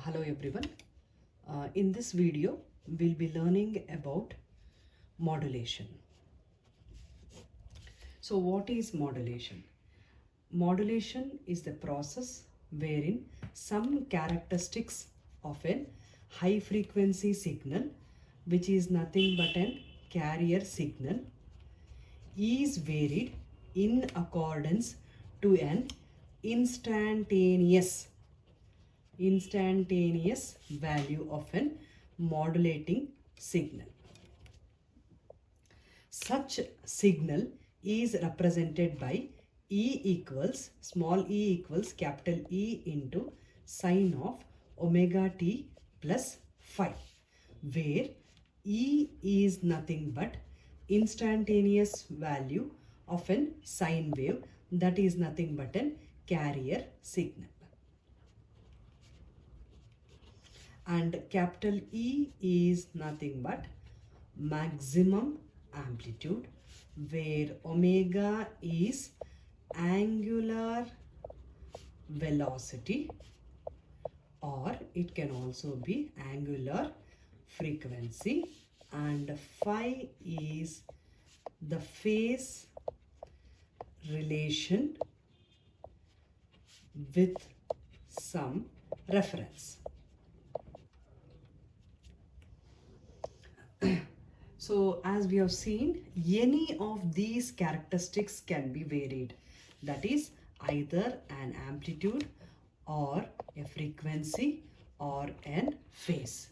Hello everyone. In this video, we'll be learning about modulation. So what is modulation? Modulation is the process wherein some characteristics of a high frequency signal, which is nothing but an carrier signal, is varied in accordance to an instantaneous value of an modulating signal. Such signal is represented by small e equals capital E into sine of omega t plus phi, where E is nothing but instantaneous value of an sine wave, that is nothing but an carrier signal. And capital E is nothing but maximum amplitude, where omega is angular velocity, or it can also be angular frequency, and phi is the phase relation with some reference. So as we have seen, any of these characteristics can be varied. That is either an amplitude or a frequency or an phase.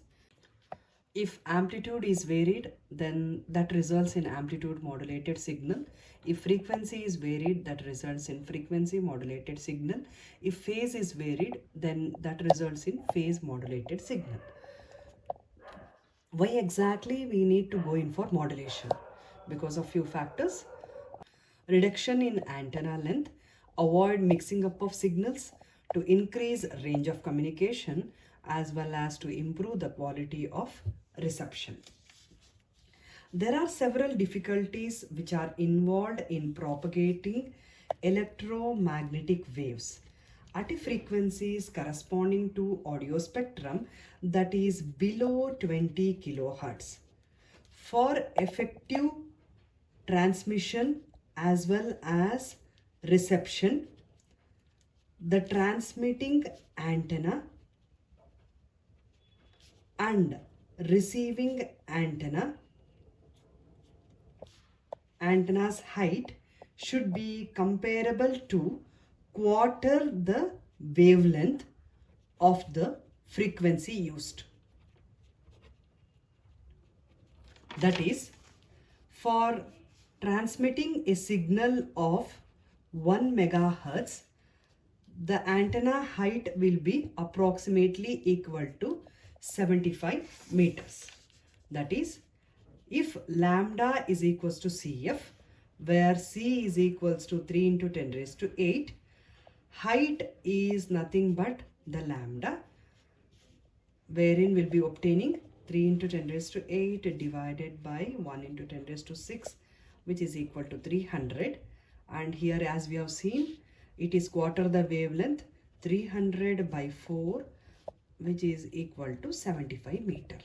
If amplitude is varied, then that results in amplitude modulated signal. If frequency is varied, that results in frequency modulated signal. If phase is varied, then that results in phase modulated signal. Why exactly we need to go in for modulation? Because of few factors. Reduction in antenna length, avoid mixing up of signals, to increase range of communication, as well as to improve the quality of reception. There are several difficulties which are involved in propagating electromagnetic waves at frequencies corresponding to audio spectrum that is below 20 kilohertz. For effective transmission as well as reception, the transmitting antenna and receiving antenna's height should be comparable to quarter the wavelength of the frequency used. That is, for transmitting a signal of 1 megahertz, the antenna height will be approximately equal to 75 meters. That is, if lambda is equals to Cf, where C is equals to 3 into 10 raised to 8, height is nothing but the lambda, wherein we'll be obtaining 3 into 10 raised to 8 divided by 1 into 10 raised to 6, which is equal to 300. And here, as we have seen, it is quarter the wavelength, 300 by 4, which is equal to 75 meter.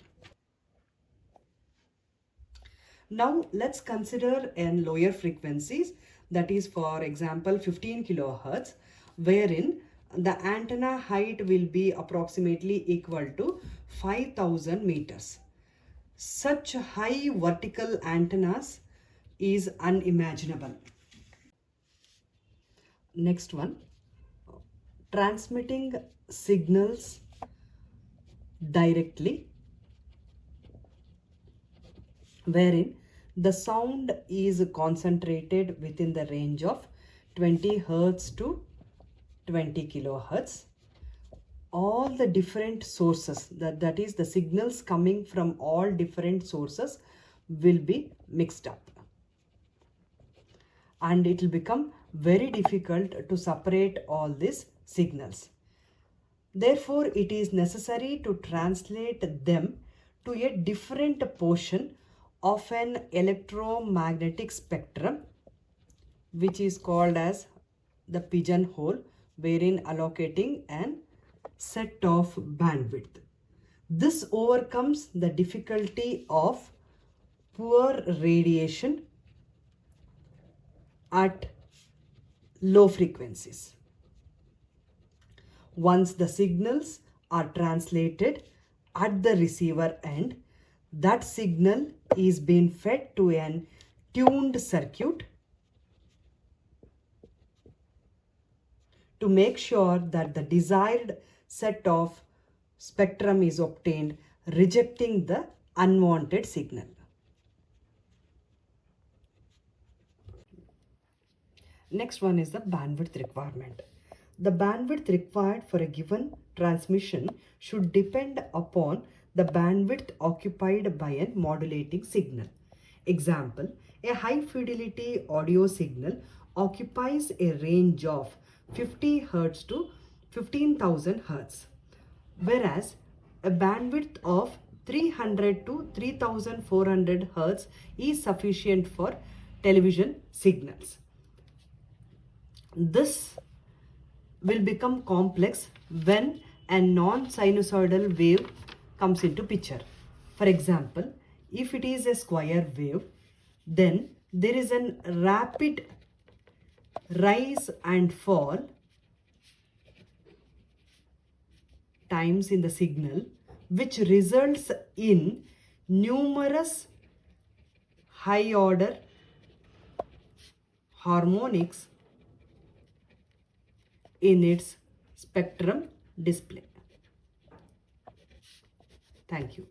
Now let's consider in lower frequencies, that is for example 15 kilohertz, wherein the antenna height will be approximately equal to 5000 meters. Such high vertical antennas is unimaginable. Next one, transmitting signals directly, wherein the sound is concentrated within the range of 20 hertz to 20 kilohertz. All the different sources, that is the signals coming from all different sources, will be mixed up, and it will become very difficult to separate all these signals. Therefore, it is necessary to translate them to a different portion of an electromagnetic spectrum, which is called as the pigeonhole, wherein allocating an set of bandwidth. This overcomes the difficulty of poor radiation at low frequencies. Once the signals are translated at the receiver end, that signal is being fed to an tuned circuit to make sure that the desired set of spectrum is obtained, rejecting the unwanted signal. Next one is the bandwidth requirement. The bandwidth required for a given transmission should depend upon the bandwidth occupied by a modulating signal. Example, a high fidelity audio signal occupies a range of 50 Hz to 15,000 Hz, whereas a bandwidth of 300 to 3400 Hz is sufficient for television signals. This will become complex when a non-sinusoidal wave comes into picture. For example, if it is a square wave, then there is a rapid rise and fall times in the signal, which results in numerous high order harmonics in its spectrum display. Thank you.